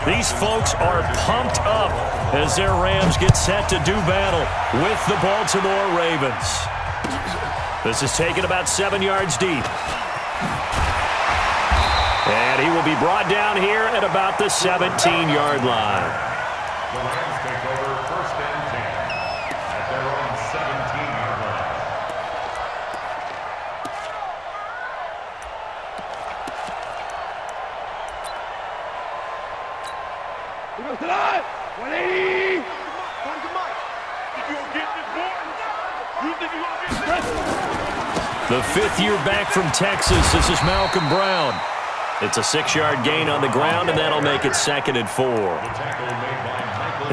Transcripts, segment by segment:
These folks are pumped up as their Rams get set to do battle with the Baltimore Ravens. This is taken about 7 yards deep. And he will be brought down here at about the 17-yard line. The Rams take over 1st and 10 at their own 17-yard line. He goes to the 180. The 5th year back from Texas, this is Malcolm Brown. It's a 6-yard gain on the ground, and that'll make it 2nd and 4.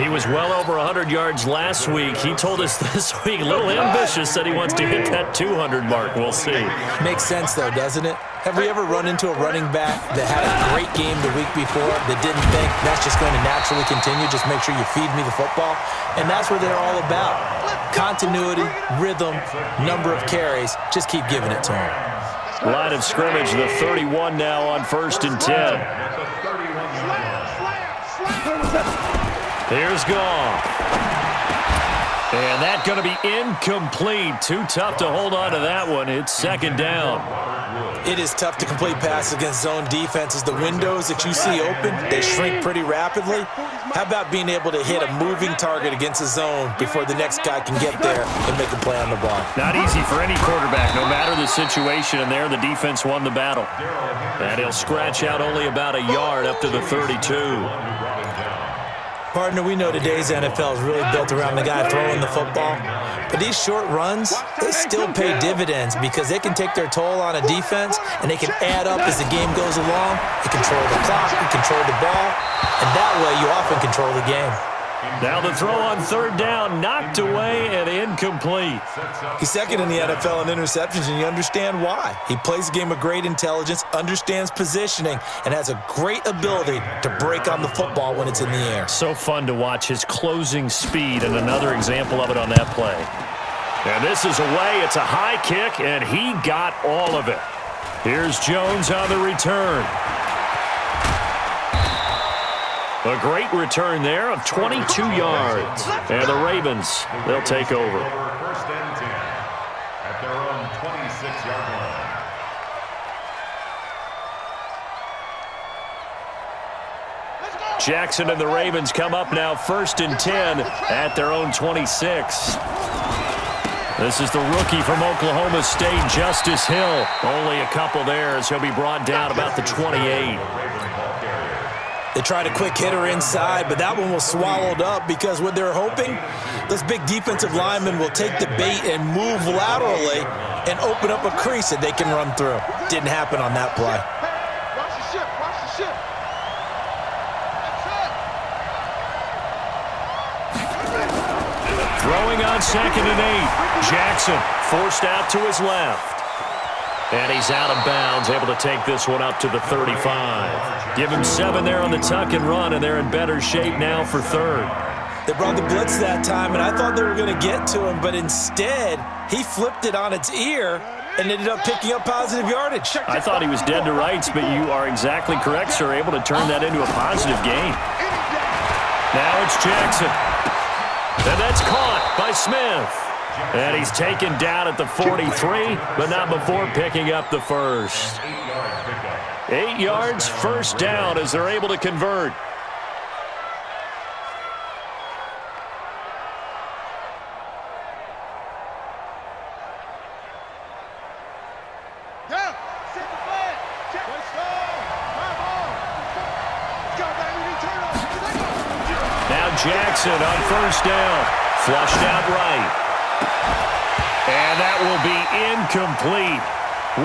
He was well over 100 yards last week. He told us this week, a little ambitious, said he wants to hit that 200 mark. We'll see. Makes sense, though, doesn't it? Have we ever run into a running back that had a great game the week before that didn't think that's just going to naturally continue? Just make sure you feed me the football. And that's what they're all about. Continuity, rhythm, number of carries. Just keep giving it to him. Line of scrimmage, the 31 now on 1st and 10. Here's Goff. And that's going to be incomplete. Too tough to hold on to that one. It's 2nd down. It is tough to complete passes against zone defenses. The windows that you see open, they shrink pretty rapidly. How about being able to hit a moving target against a zone before the next guy can get there and make a play on the ball? Not easy for any quarterback, no matter the situation. And there, the defense won the battle. And he'll scratch out only about a yard up to the 32. Partner, we know today's NFL is really built around the guy throwing the football. But these short runs, they still pay dividends because they can take their toll on a defense and they can add up as the game goes along. You control the clock, you control the ball, and that way you often control the game. Now the throw on 3rd down, knocked away and incomplete. He's 2nd in the NFL in interceptions, and you understand why. He plays a game of great intelligence, understands positioning, and has a great ability to break on the football when it's in the air. So fun to watch his closing speed, and another example of it on that play. And this is away. It's a high kick, and he got all of it. Here's Jones on the return. A great return there of 22 yards. And the Ravens, they'll take over. 1st and 10 at their own 26-yard line. Jackson and the Ravens come up now 1st and 10 at their own 26. This is the rookie from Oklahoma State, Justice Hill. Only a couple there as he'll be brought down about the 28. They tried a quick hitter inside, but that one was swallowed up because what they're hoping, those big defensive linemen will take the bait and move laterally and open up a crease that they can run through. Didn't happen on that play. Watch the ship, watch the ship. Throwing on 2nd and 8. Jackson forced out to his left. And he's out of bounds, able to take this one up to the 35. Give him 7 there on the tuck and run, and they're in better shape now for 3rd. They brought the blitz that time, and I thought they were going to get to him, but instead, he flipped it on its ear and ended up picking up positive yardage. I thought he was dead to rights, but you are exactly correct, sir, able to turn that into a positive gain. Now it's Jackson. And that's caught by Smith. And he's taken down at the 43, but not before picking up the 1st. 8 yards, 1st down as they're able to convert. Now Jackson on 1st down. Flushed out right. And that will be incomplete.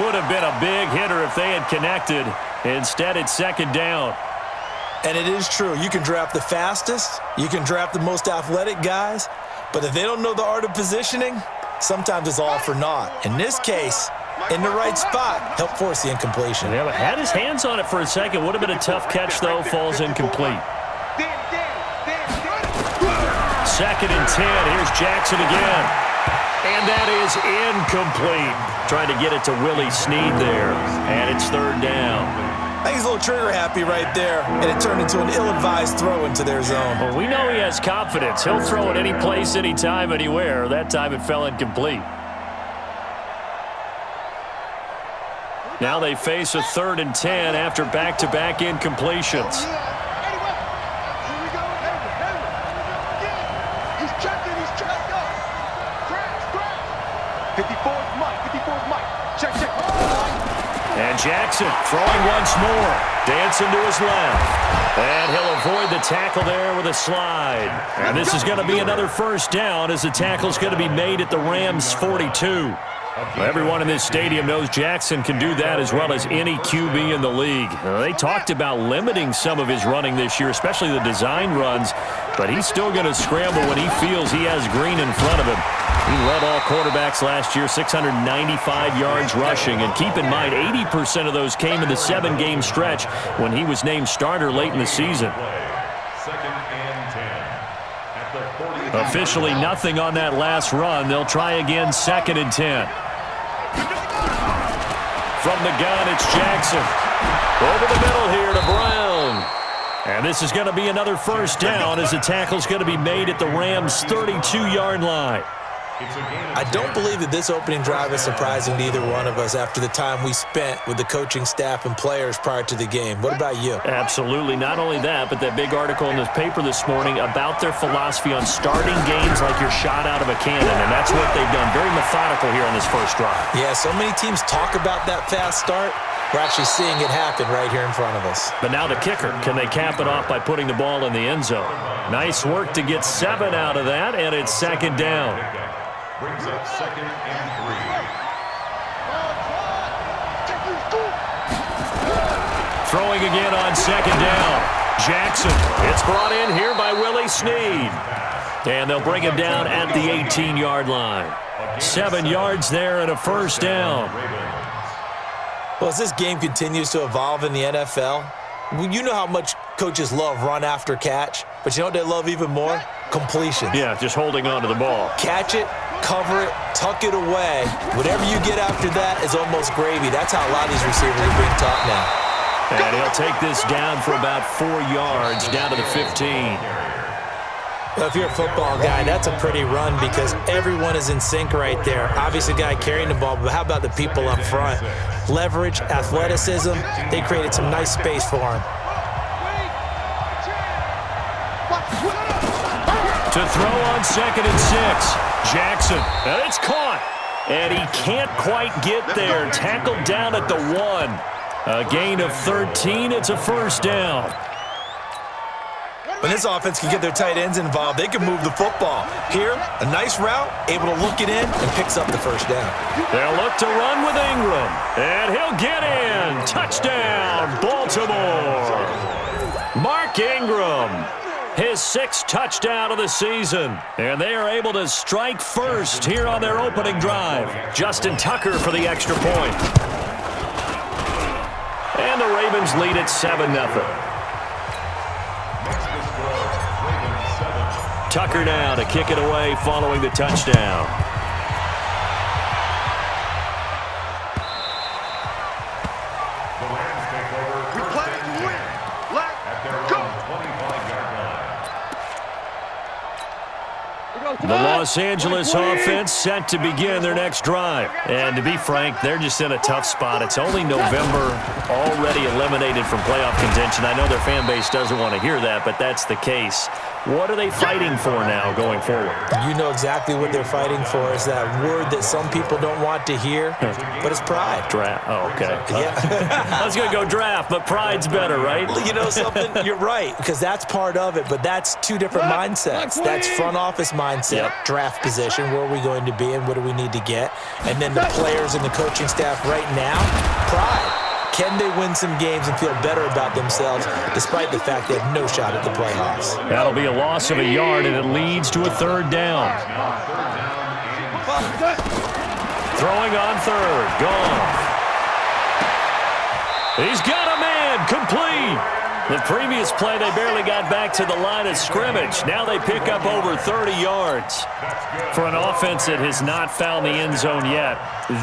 Would have been a big hitter if they had connected. Instead, it's 2nd down. And it is true. You can draft the fastest. You can draft the most athletic guys. But if they don't know the art of positioning, sometimes it's all for naught. In this case, in the right spot, helped force the incompletion. Yeah, but had his hands on it for a second. Would have been a tough catch, though. Falls incomplete. 2nd and 10. Here's Jackson again. And that is incomplete. Trying to get it to Willie Snead there. And it's 3rd down. I think he's a little trigger happy right there, and it turned into an ill-advised throw into their zone. Well, we know he has confidence. He'll throw it any place, anytime, anywhere. That time it fell incomplete. Now they face a 3rd and 10 after back-to-back incompletions. He's checking, he's checked up. Crash. 54's Mike. Check. And Jackson throwing once more. Dancing to his left. And he'll avoid the tackle there with a slide. And this is going to be another first down as the tackle's going to be made at the Rams' 42. Well, everyone in this stadium knows Jackson can do that as well as any QB in the league. They talked about limiting some of his running this year, especially the design runs, but he's still going to scramble when he feels he has green in front of him. He led all quarterbacks last year, 695 yards rushing, and keep in mind 80% of those came in the 7-game stretch when he was named starter late in the season. Officially nothing on that last run. They'll try again, 2nd and 10. From the gun, it's Jackson. Over the middle here to Brown. And this is going to be another first down as the tackle's going to be made at the Rams' 32-yard line. I don't believe that this opening drive is surprising to either one of us after the time we spent with the coaching staff and players prior to the game. What about you? Absolutely. Not only that, but that big article in the paper this morning about their philosophy on starting games like you're shot out of a cannon, and that's what they've done. Very methodical here on this first drive. Yeah, so many teams talk about that fast start. We're actually seeing it happen right here in front of us. But now the kicker. Can they cap it off by putting the ball in the end zone? Nice work to get 7 out of that, and it's 2nd down. Brings up 2nd and 3. Throwing again on 2nd down. Jackson. It's brought in here by Willie Snead. And they'll bring him down at the 18-yard line. 7 yards there and a first down. Well, as this game continues to evolve in the NFL, you know how much coaches love run after catch, but you know what they love even more? Completions. Yeah, just holding on to the ball. Catch it, cover it, tuck it away. Whatever you get after that is almost gravy. That's how a lot of these receivers are being taught now. And he'll take this down for about 4 yards, down to the 15. Well, if you're a football guy, that's a pretty run because everyone is in sync right there. Obviously, the guy carrying the ball, but how about the people up front? Leverage, athleticism, they created some nice space for him. To throw on 2nd and 6. Jackson, and it's caught. And he can't quite get there. Tackled down at the 1. A gain of 13. It's a first down. When this offense can get their tight ends involved, they can move the football. Here, a nice route, able to look it in, and picks up the first down. They'll look to run with Ingram. And he'll get in. Touchdown, Baltimore. Mark Ingram. His 6th touchdown of the season. And they are able to strike first here on their opening drive. Justin Tucker for the extra point. And the Ravens lead at 7-0. Tucker now to kick it away following the touchdown. The Rams take over. We play to win. At their Let's go. own 25-yard line. The Los Angeles offense set to begin their next drive. And to be frank, they're just in a tough spot. It's only November, already eliminated from playoff contention. I know their fan base doesn't want to hear that, but that's the case. What are they fighting for now going forward? You know exactly what they're fighting for. Is that word that some people don't want to hear, but it's pride. Draft. Oh, okay. Yeah. I was going to go draft, but pride's better, right? You know something? You're right, because that's part of it, but that's two different mindsets. That's front office mindset, draft position, where are we going to be and what do we need to get? And then the players and the coaching staff right now, pride. Can they win some games and feel better about themselves despite the fact they have no shot at the playoffs? That'll be a loss of a yard, and it leads to a 3rd down. Throwing on 3rd. Gone. He's got a man. Complete. The previous play, they barely got back to the line of scrimmage. Now they pick up over 30 yards. For an offense that has not found the end zone yet,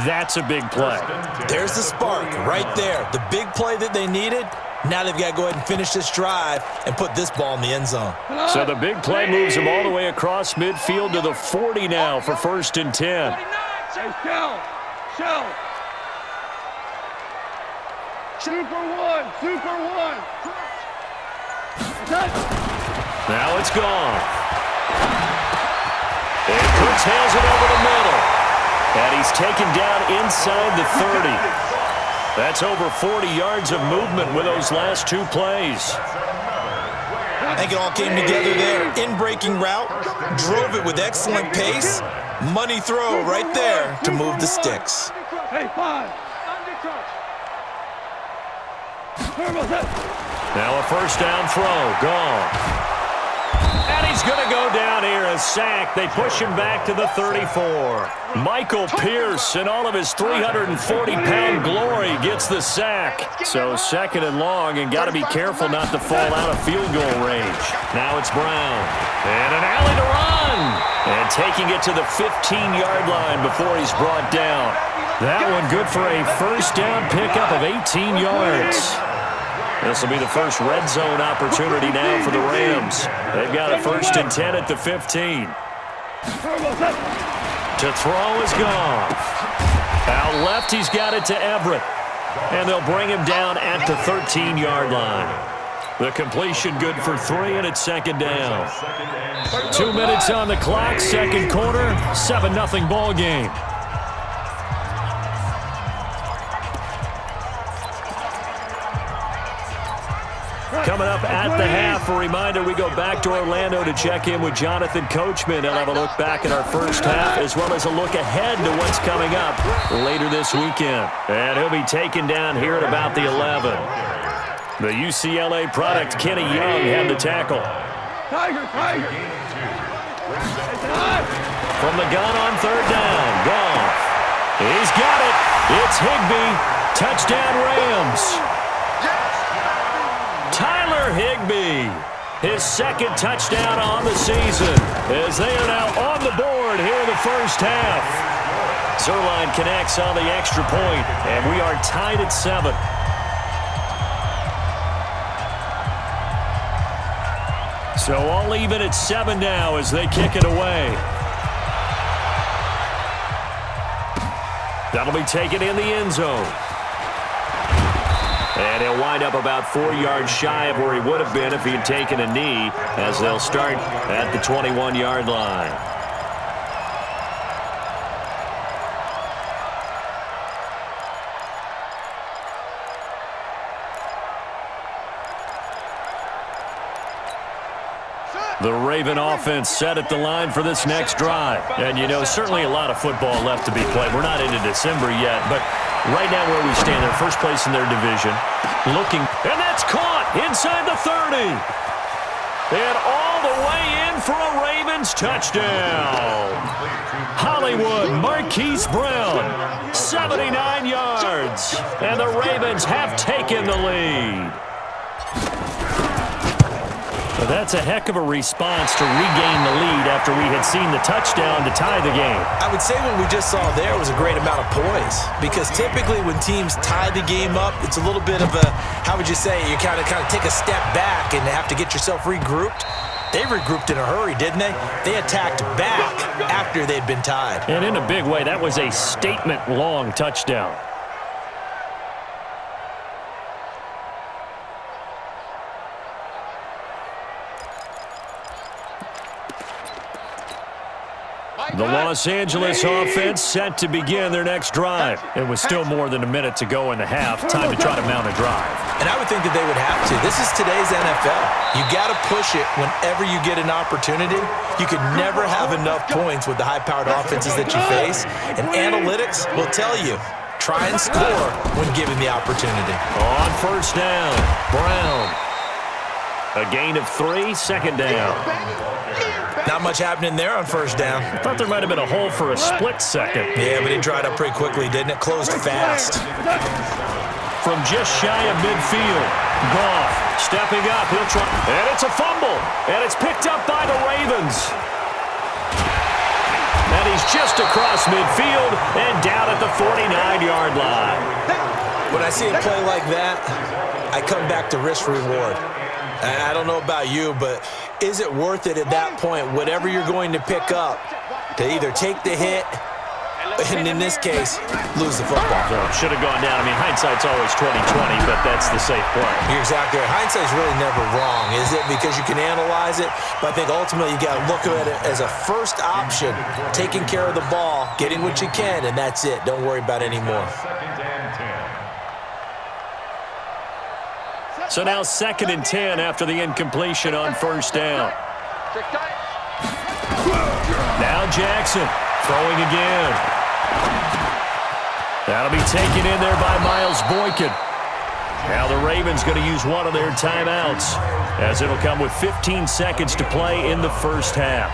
that's a big play. There's the spark right there. The big play that they needed. Now they've got to go ahead and finish this drive and put this ball in the end zone. So the big play moves them all the way across midfield to the 40 now for 1st and 10. Super one. Now it's gone. And Cooks hails it over the middle. And he's taken down inside the 30. That's over 40 yards of movement with those last 2 plays. I think it all came together there. In-breaking route, drove it with excellent pace. Money throw right there to move the sticks. Hey, 5. Now a 1st down throw, gone. And he's going to go down here, a sack. They push him back to the 34. Michael Pierce, in all of his 340-pound glory, gets the sack. So 2nd and long, and got to be careful not to fall out of field goal range. Now it's Brown. And an alley to run. And taking it to the 15-yard line before he's brought down. That one good for a 1st down pickup of 18 yards. This will be the first red zone opportunity now for the Rams. They've got a 1st and 10 at the 15. To throw is gone. Out left, he's got it to Everett. And they'll bring him down at the 13-yard line. The completion good for 3, and it's 2nd down. 2 minutes on the clock, 2nd quarter, 7-0 ball game. Coming up at the half, a reminder, we go back to Orlando to check in with Jonathan Coachman. He'll have a look back at our first half as well as a look ahead to what's coming up later this weekend. And he'll be taken down here at about the 11. The UCLA product, Kenny Young, had the tackle. Tiger. From the gun on 3rd down, Goff. He's got it. It's Higbee. Touchdown Rams. Tyler Higbee, his 2nd touchdown on the season, as they are now on the board here in the first half. Zerline connects on the extra point, and we are tied at 7. So all even at 7 now as they kick it away. That'll be taken in the end zone. And he'll wind up about 4 yards shy of where he would have been if he had taken a knee, as they'll start at the 21-yard line. The Raven offense set at the line for this next drive. And, you know, certainly a lot of football left to be played. We're not into December yet, but right now where we stand, they're first place in their division. Looking, and that's caught inside the 30. And all the way in for a Ravens touchdown. Hollywood Marquise Brown, 79 yards. And the Ravens have taken the lead. Well, that's a heck of a response to regain the lead after we had seen the touchdown to tie the game. I would say what we just saw there was a great amount of poise, because typically when teams tie the game up, it's a little bit of a, how would you say, you kind of take a step back and have to get yourself regrouped. They regrouped in a hurry, didn't they? They attacked back after they'd been tied. And in a big way, that was a statement-long touchdown. The Los Angeles offense set to begin their next drive. It was still more than a minute to go in the half. Time to try to mount a drive. And I would think that they would have to. This is today's NFL. You got to push it whenever you get an opportunity. You could never have enough points with the high-powered offenses that you face. And analytics will tell you, try and score when given the opportunity. On 1st down, Brown. A gain of 3, 2nd down. Not much happening there on 1st down. I thought there might have been a hole for a split second. Yeah, but it dried up pretty quickly, didn't it? Closed fast. From just shy of midfield, Goff. Stepping up, he'll try. And it's a fumble. And it's picked up by the Ravens. And he's just across midfield and down at the 49-yard line. When I see a play like that, I come back to risk reward. I don't know about you, but is it worth it at that point, whatever you're going to pick up, to either take the hit, and in this case, lose the football? Should have gone down. I mean, hindsight's always 20/20, but that's the safe play. You're exactly right. Hindsight's really never wrong, is it? Because you can analyze it, but I think ultimately you got to look at it as a first option, taking care of the ball, getting what you can, and that's it. Don't worry about it anymore. So now 2nd and 10 after the incompletion on first down. Now Jackson throwing again. That'll be taken in there by Miles Boykin. Now the Ravens going to use one of their timeouts, as it'll come with 15 seconds to play in the first half.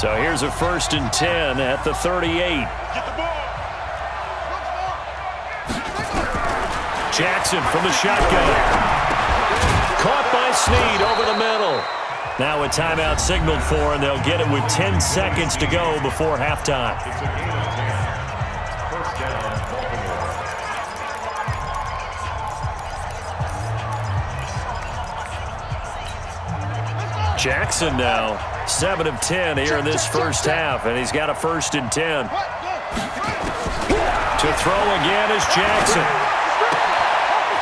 So here's a 1st and 10 at the 38. Jackson from the shotgun. Caught by Snead over the middle. Now a timeout signaled for, and they'll get it with 10 seconds to go before halftime. Jackson now 7 of 10 here in this first half, and he's got a 1st and 10. To throw again is Jackson.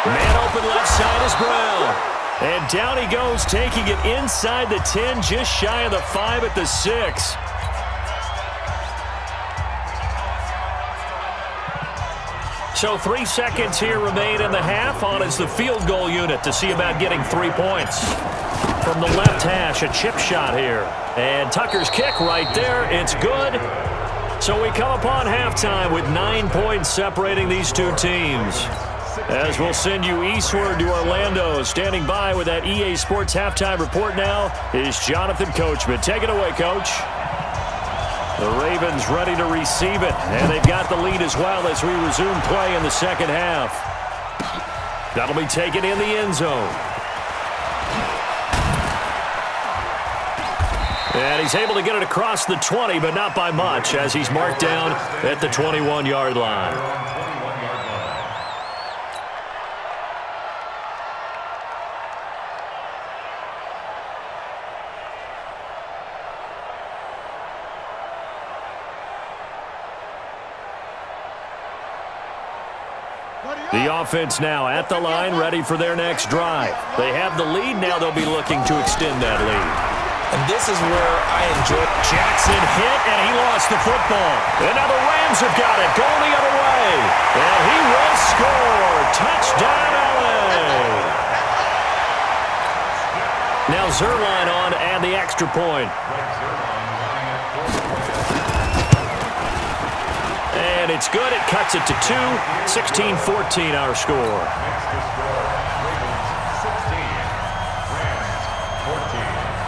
Man open left side is Brown. And down he goes, taking it inside the 10, just shy of the 5 at the 6. So 3 seconds here remain in the half. On is the field goal unit to see about getting 3 points. From the left hash, a chip shot here. And Tucker's kick right there. It's good. So we come upon halftime with 9 points separating these two teams. As we'll send you eastward to Orlando. Standing by with that EA Sports halftime report now is Jonathan Coachman. Take it away, Coach. The Ravens ready to receive it, and they've got the lead as well as we resume play in the second half. That'll be taken in the end zone. And he's able to get it across the 20, but not by much, as he's marked down at the 21-yard line. The offense now at the line, ready for their next drive. They have the lead. Now they'll be looking to extend that lead. And this is where I enjoy. Jackson hit, and he lost the football. And now the Rams have got it, going the other way. And he will score. Touchdown, LA. Now Zerline on to add the extra point. And it's good. It cuts it to 2. 16-14 our score.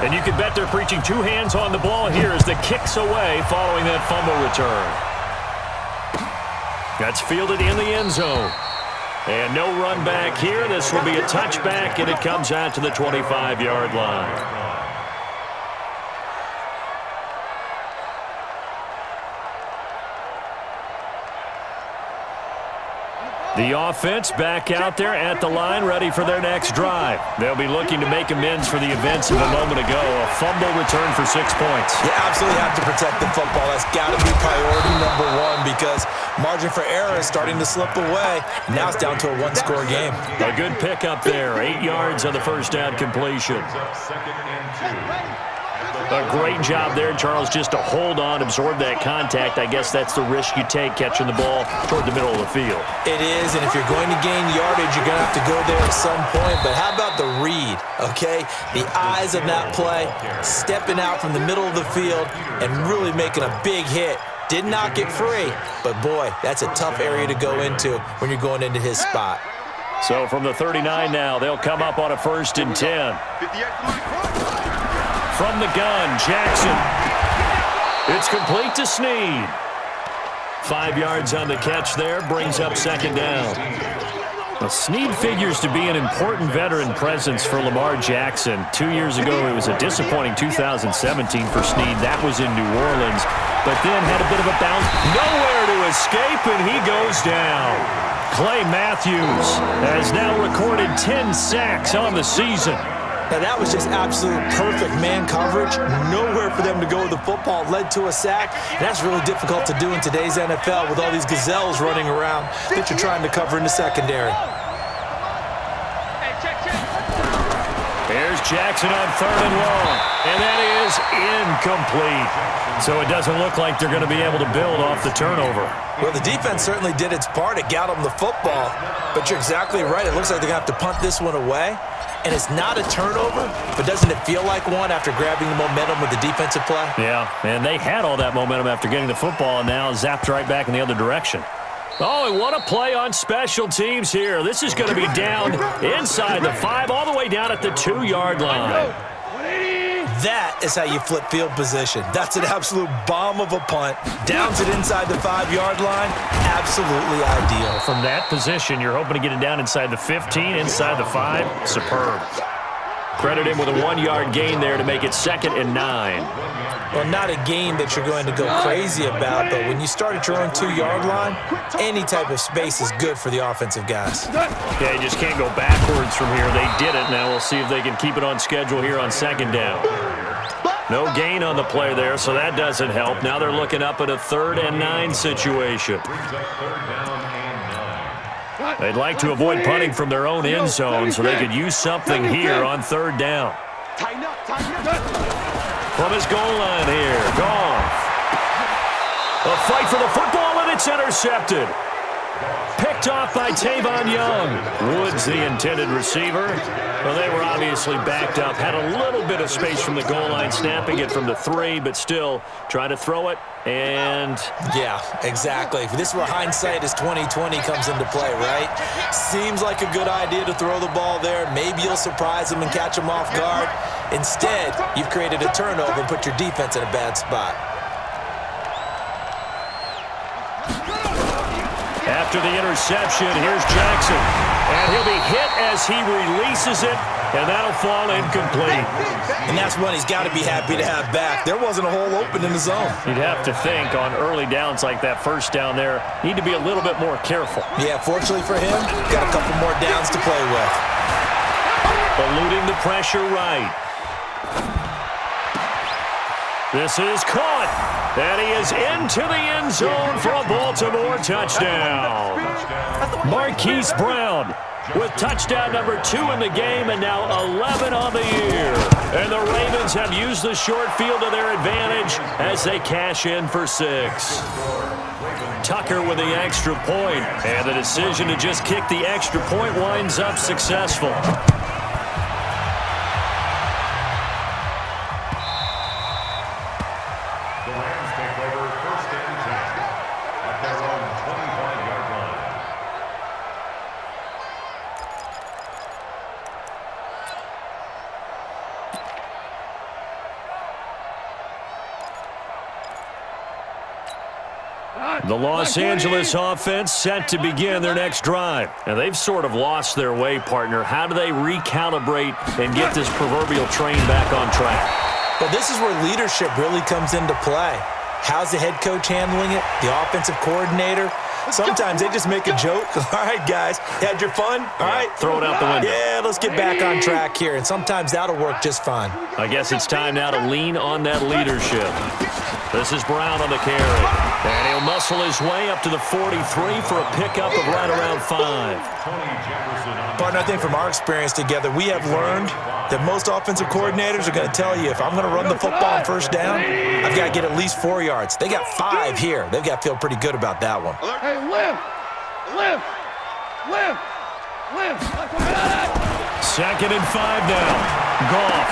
And you can bet they're preaching 2 hands on the ball here as the kick's away following that fumble return. That's fielded in the end zone. And no run back here. This will be a touchback, and it comes out to the 25-yard line. The offense back out there at the line, ready for their next drive. They'll be looking to make amends for the events of a moment ago. A fumble return for 6 points. You absolutely have to protect the football. That's got to be priority number 1 because margin for error is starting to slip away. Now it's down to a 1-score game. A good pickup there. 8 yards on the first down completion. A great job there, Charles, just to hold on, absorb that contact. I guess that's the risk you take catching the ball toward the middle of the field. It is, and if you're going to gain yardage, you're going to have to go there at some point. But how about the read, okay? The eyes of that play, stepping out from the middle of the field and really making a big hit. Did not get free, but boy, that's a tough area to go into when you're going into his spot. So from the 39 now, they'll come up on a 1st and 10. From the gun, Jackson. It's complete to Snead. 5 yards on the catch there, brings up second down. Well, Snead figures to be an important veteran presence for Lamar Jackson. 2 years ago, it was a disappointing 2017 for Snead. That was in New Orleans, but then had a bit of a bounce. Nowhere to escape, and he goes down. Clay Matthews has now recorded 10 sacks on the season. Now, that was just absolute perfect man coverage. Nowhere for them to go with the football. Led to a sack. And that's really difficult to do in today's NFL with all these gazelles running around that you're trying to cover in the secondary. Here's Jackson on 3rd and long. And that is incomplete. So it doesn't look like they're going to be able to build off the turnover. Well, the defense certainly did its part. It got them the football. But you're exactly right. It looks like they're going to have to punt this one away. And it's not a turnover, but doesn't it feel like one after grabbing the momentum with the defensive play? Yeah, and they had all that momentum after getting the football and now zapped right back in the other direction. Oh, and what a play on special teams here. This is going to be down inside the 5, all the way down at the 2-yard line. That is how you flip field position. That's an absolute bomb of a punt. Downs it inside the 5-yard line. Absolutely ideal. From that position, you're hoping to get it down inside the 15, inside the 5. Superb. Credit him with a 1-yard gain there to make it 2nd and 9. Well, not a gain that you're going to go crazy about, but when you start at your own 2-yard line, any type of space is good for the offensive guys. Yeah, you just can't go backwards from here. They did it. Now we'll see if they can keep it on schedule here on 2nd down. No gain on the play there, so that doesn't help. Now they're looking up at a 3rd and 9 situation. They'd like to avoid punting from their own end zone so they could use something here on 3rd down. From his goal line here, Goff. A fight for the football, and it's intercepted. Picked off by Tavon Young. Woods, the intended receiver. Well, they were obviously backed up. Had a little bit of space from the goal line, snapping it from the 3, but still trying to throw it. And yeah, exactly. This is where hindsight is 20/20 comes into play, right? Seems like a good idea to throw the ball there. Maybe you'll surprise them and catch them off guard. Instead, you've created a turnover and put your defense in a bad spot. After the interception, here's Jackson. And he'll be hit as he releases it, and that'll fall incomplete. And that's one he's got to be happy to have back. There wasn't a hole open in the zone. You'd have to think on early downs like that first down there, need to be a little bit more careful. Yeah, fortunately for him, got a couple more downs to play with. Eluding the pressure right. This is caught. And he is into the end zone for a Baltimore touchdown. Marquise Brown with touchdown number 2 in the game and now 11 on the year. And the Ravens have used the short field to their advantage as they cash in for 6. Tucker with the extra point, and the decision to just kick the extra point winds up successful. The Los Angeles offense set to begin their next drive. And they've sort of lost their way, partner. How do they recalibrate and get this proverbial train back on track? Well, this is where leadership really comes into play. How's the head coach handling it? The offensive coordinator? Sometimes they just make a joke. All right, guys, had your fun? All right. Throw it out the window. Yeah, let's get back on track here. And sometimes that'll work just fine. I guess it's time now to lean on that leadership. This is Brown on the carry. And he'll muscle his way up to the 43 for a pickup of right around 5. Partner, I think from our experience together, we have learned that most offensive coordinators are going to tell you, if I'm going to run the football on first down, I've got to get at least 4 yards. They got 5 here. They've got to feel pretty good about that one. Hey, lift! 2nd and 5 now. Goff.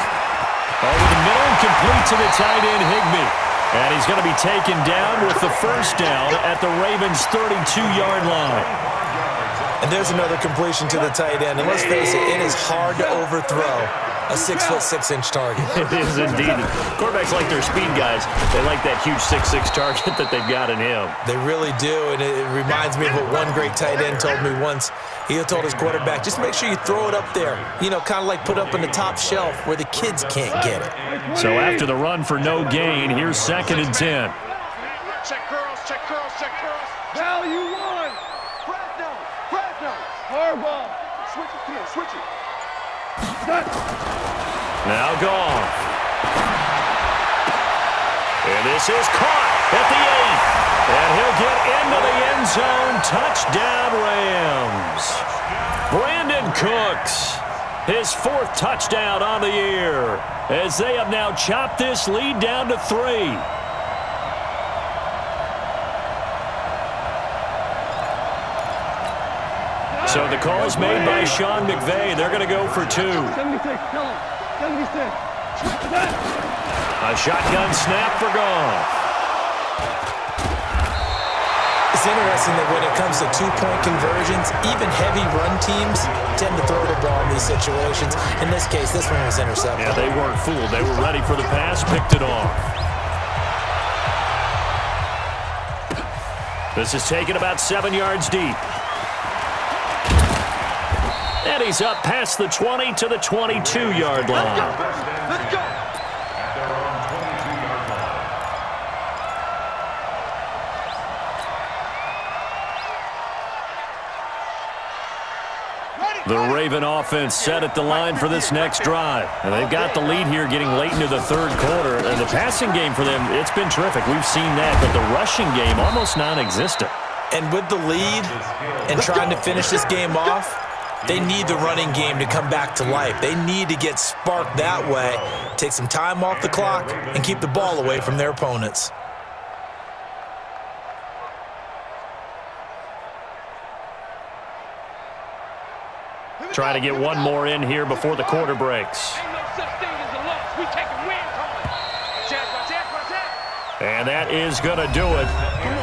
Over the middle, complete to the tight end, Higbee. And he's going to be taken down with the first down at the Ravens' 32-yard line. And there's another completion to the tight end. And let's face it, it is hard to overthrow a 6'6" target. It is indeed. Quarterbacks like their speed guys. They like that huge 6'6" target that they've got in him. They really do, and it reminds me of what one great tight end told me once. He told his quarterback, just make sure you throw it up there. You know, kind of like put up on the top shelf where the kids can't get it. So after the run for no gain, here's 2nd and 10. Check girls, check girls, check girls. Value one. Fresno. Hardball. Switch it, come on, switch it. Now Goff. And this is caught at the 8. And he'll get into the end zone. Touchdown, Rams. Brandon Cooks, his 4th touchdown on the year, as they have now chopped this lead down to 3. So the call is made by Sean McVay. They're going to go for 2. 76, tell him. 76. A shotgun snap for Goff. It's interesting that when it comes to two-point conversions, even heavy run teams tend to throw the ball in these situations. In this case, this one was intercepted. Yeah, they weren't fooled. They were ready for the pass, picked it off. This is taken about 7 yards deep. And he's up past the 20 to the 22-yard line. Let's go. At their own 22-yard line. The Raven offense set at the line for this next drive. And they've got the lead here getting late into the 3rd quarter. And the passing game for them, it's been terrific. We've seen that. But the rushing game, almost non-existent. And with the lead and trying to finish this game off, they need the running game to come back to life. They need to get sparked that way, take some time off the clock, and keep the ball away from their opponents. Trying to get one more in here before the quarter breaks. Ain't no such thing as a loss. We taking wins home. And that is going to do it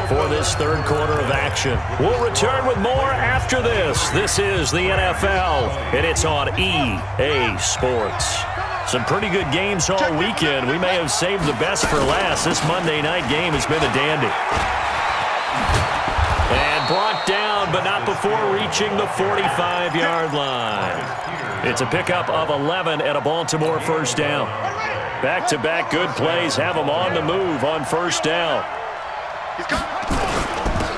for this 3rd quarter of action. We'll return with more after this. This is the NFL, and it's on EA Sports. Some pretty good games all weekend. We may have saved the best for last. This Monday night game has been a dandy. And brought down, but not before reaching the 45-yard line. It's a pickup of 11 and a Baltimore 1st down. Back-to-back good plays have them on the move on 1st down.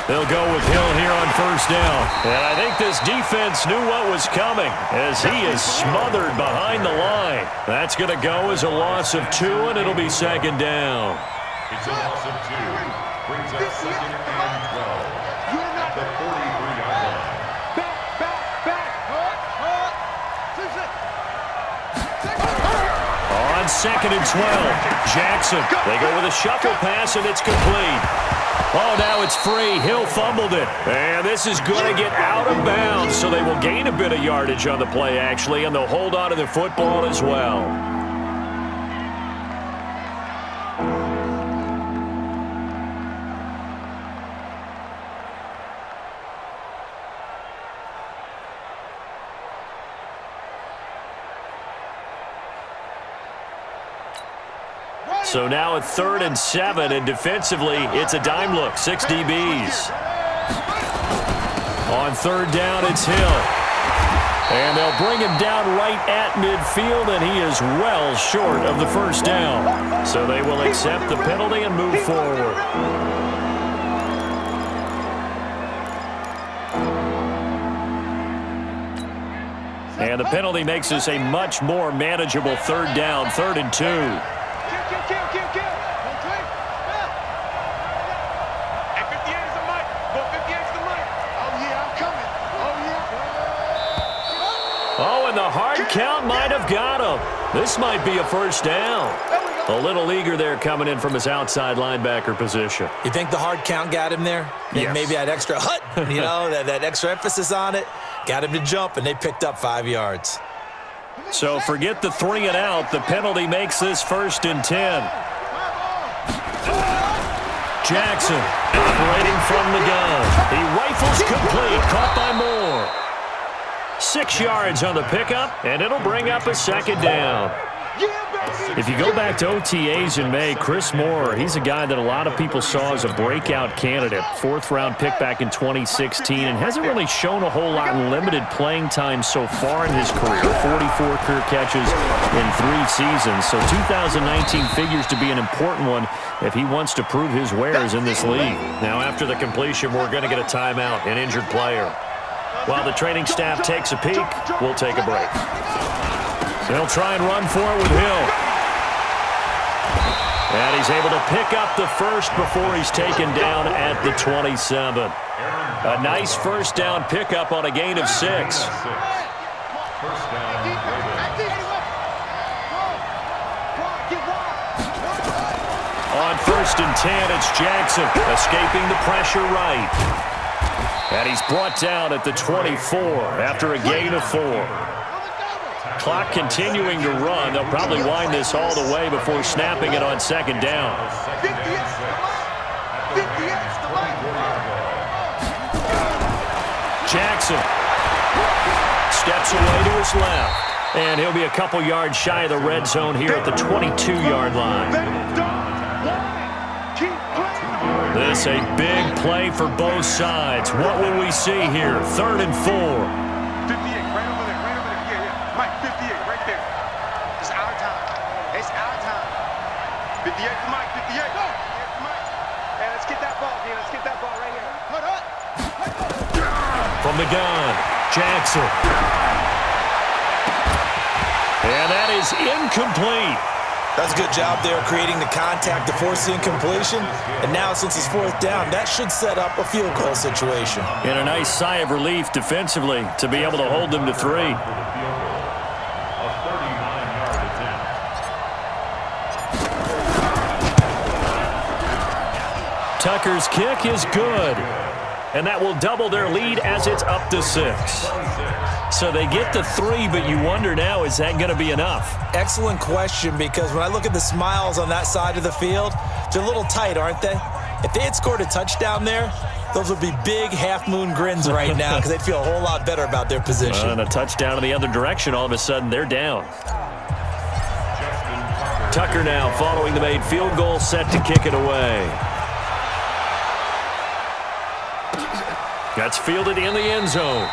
They'll go with Hill here on 1st down. And I think this defense knew what was coming as he is smothered behind the line. That's going to go as a loss of 2, and it'll be 2nd down. It's a loss of 2. Brings up 2nd and 12. At the 43-yard line. On 2nd and 12, Jackson. They go with a shuffle pass, and it's complete. Oh, now it's free. Hill fumbled it. And this is going to get out of bounds, so they will gain a bit of yardage on the play, actually, and they'll hold on to the football as well. So now at 3rd and 7, and defensively, it's a dime look, 6 DBs. On 3rd down, it's Hill. And they'll bring him down right at midfield, and he is well short of the 1st down. So they will accept the penalty and move forward. And the penalty makes this a much more manageable 3rd down, 3rd and 2. Oh, and the hard count might have got him. This might be a 1st down. A little eager there coming in from his outside linebacker position. You think the hard count got him there? Yes. Maybe that extra hut, you know, that extra emphasis on it, got him to jump, and they picked up 5 yards. So forget the 3 and out. The penalty makes this 1st and 10. Jackson operating from the gun. He rifles complete, caught by Moore. 6 yards on the pickup, and it'll bring up a second down. If you go back to OTAs in May, Chris Moore, he's a guy that a lot of people saw as a breakout candidate. 4th-round pick back in 2016 and hasn't really shown a whole lot in limited playing time so far in his career. 44 career catches in 3 seasons. So 2019 figures to be an important one if he wants to prove his wares in this league. Now, after the completion, we're going to get a timeout, an injured player. While the training staff takes a peek, we'll take a break. They'll try and run for it with Hill. And he's able to pick up the first before he's taken down at the 27. A nice first down pickup on a gain of 6. First down, On 1st and 10, it's Jackson escaping the pressure right. And he's brought down at the 24 after a gain of 4. Clock continuing to run. They'll probably wind this all the way before snapping it on 2nd down. Jackson steps away to his left. And he'll be a couple yards shy of the red zone here at the 22-yard line. This a big play for both sides. What will we see here? 3rd and 4. 58, right over there, right over there. Yeah. Mike, 58, right there. It's our time. It's our time. 58 for Mike, 58. Go. 58 for Mike. Hey, let's get that ball, dude. Let's get that ball right here. Hold up. From the gun, Jackson. And that is incomplete. That's a good job there creating the contact to force the incompletion. And now, since it's 4th down, that should set up a field goal situation. And a nice sigh of relief defensively to be able to hold them to 3. a 39-yard attempt. Tucker's kick is good. And that will double their lead as it's up to 6. So they get to 3, but you wonder now, is that going to be enough? Excellent question, because when I look at the smiles on that side of the field, they're a little tight, aren't they? If they had scored a touchdown there, those would be big half-moon grins right now because they'd feel a whole lot better about their position. And a touchdown in the other direction, all of a sudden they're down. Tucker now following the made field goal, set to kick it away. That's fielded in the end zone.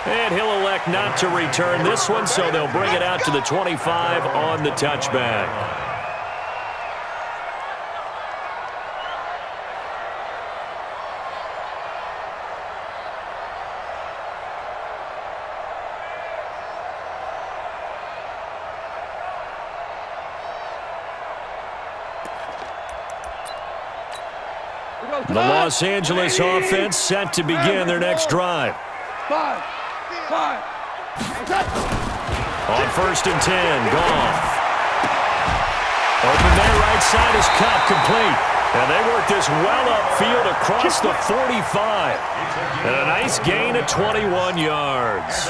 And he'll elect not to return this one, so they'll bring it out to the 25 on the touchback. The Los Angeles offense set to begin their next drive. 5. On 1st and 10, Goff. Open there, right side is Cup, complete. And they work this well upfield across the 45. And a nice gain of 21 yards.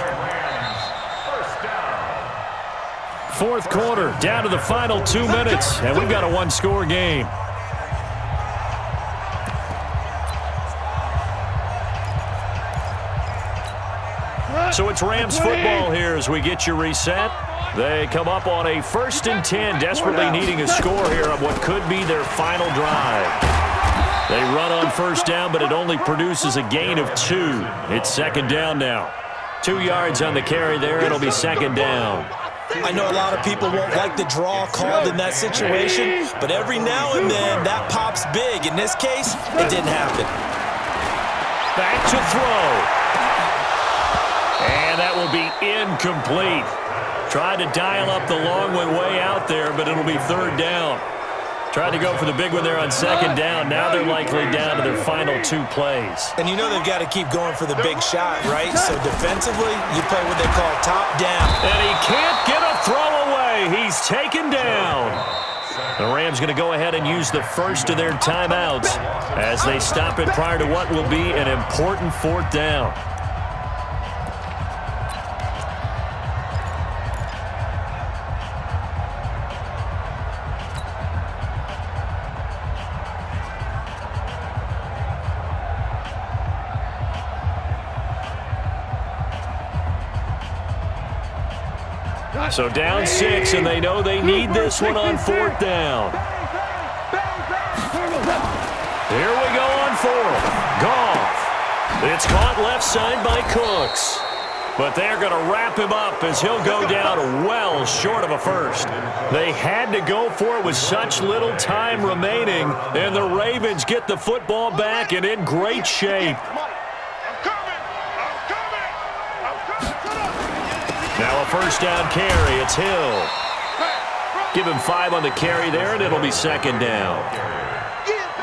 4th quarter, down to the final 2 minutes, and we've got a 1-score game. So it's Rams football here as we get you reset. They come up on a 1st and 10, desperately needing a score here on what could be their final drive. They run on 1st down, but it only produces a gain of 2. It's 2nd down now. 2 yards on the carry there. It'll be 2nd down. I know a lot of people won't like the draw called in that situation, but every now and then that pops big. In this case, it didn't happen. Back to throw. And that will be incomplete. Tried to dial up the long one way out there, but it'll be 3rd down. Tried to go for the big one there on 2nd down. Now they're likely down to their final 2 plays. And you know they've got to keep going for the big shot, right? So defensively, you play what they call top down. And he can't get a throw away. He's taken down. The Rams going to go ahead and use the first of their timeouts as they stop it prior to what will be an important 4th down. So down 6, and they know they need this one on 4th down. Here we go on 4th. Goff. It's caught left side by Cooks. But they're going to wrap him up as he'll go down well short of a first. They had to go for it with such little time remaining, and the Ravens get the football back and in great shape. Now a first down carry. It's Hill. Give him 5 on the carry there, and it'll be 2nd down.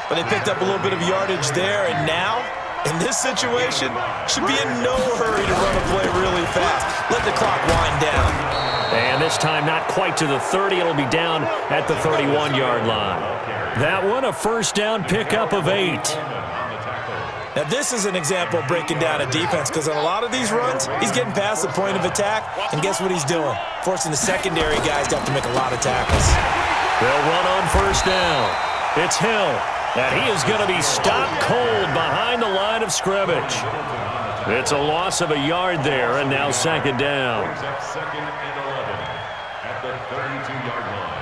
But they picked up a little bit of yardage there, and now, in this situation, should be in no hurry to run a play really fast. Let the clock wind down. And this time not quite to the 30. It'll be down at the 31-yard line. That one a first down pickup of 8. Now, this is an example of breaking down a defense because on a lot of these runs, he's getting past the point of attack, and guess what he's doing? Forcing the secondary guys to have to make a lot of tackles. They'll run on first down. It's Hill, and he is going to be stopped cold behind the line of scrimmage. It's a loss of a yard there, and now 2nd down. Brings up 2nd and 11 at the 32-yard line.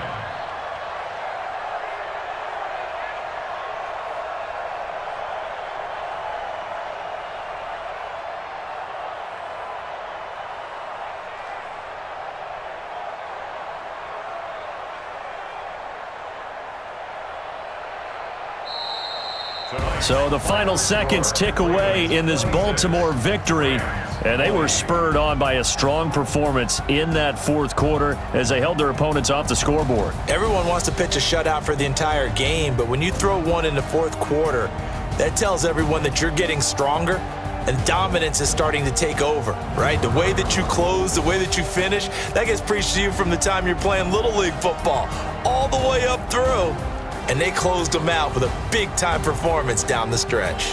So the final seconds tick away in this Baltimore victory, and they were spurred on by a strong performance in that 4th quarter as they held their opponents off the scoreboard. Everyone wants to pitch a shutout for the entire game, but when you throw one in the 4th quarter, that tells everyone that you're getting stronger and dominance is starting to take over, right? The way that you close, the way that you finish, that gets preached to you from the time you're playing Little League football all the way up through. And they closed them out with a big-time performance down the stretch.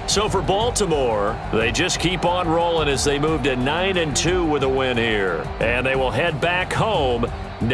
So for Baltimore, they just keep on rolling as they move to 9-2 with a win here. And they will head back home next.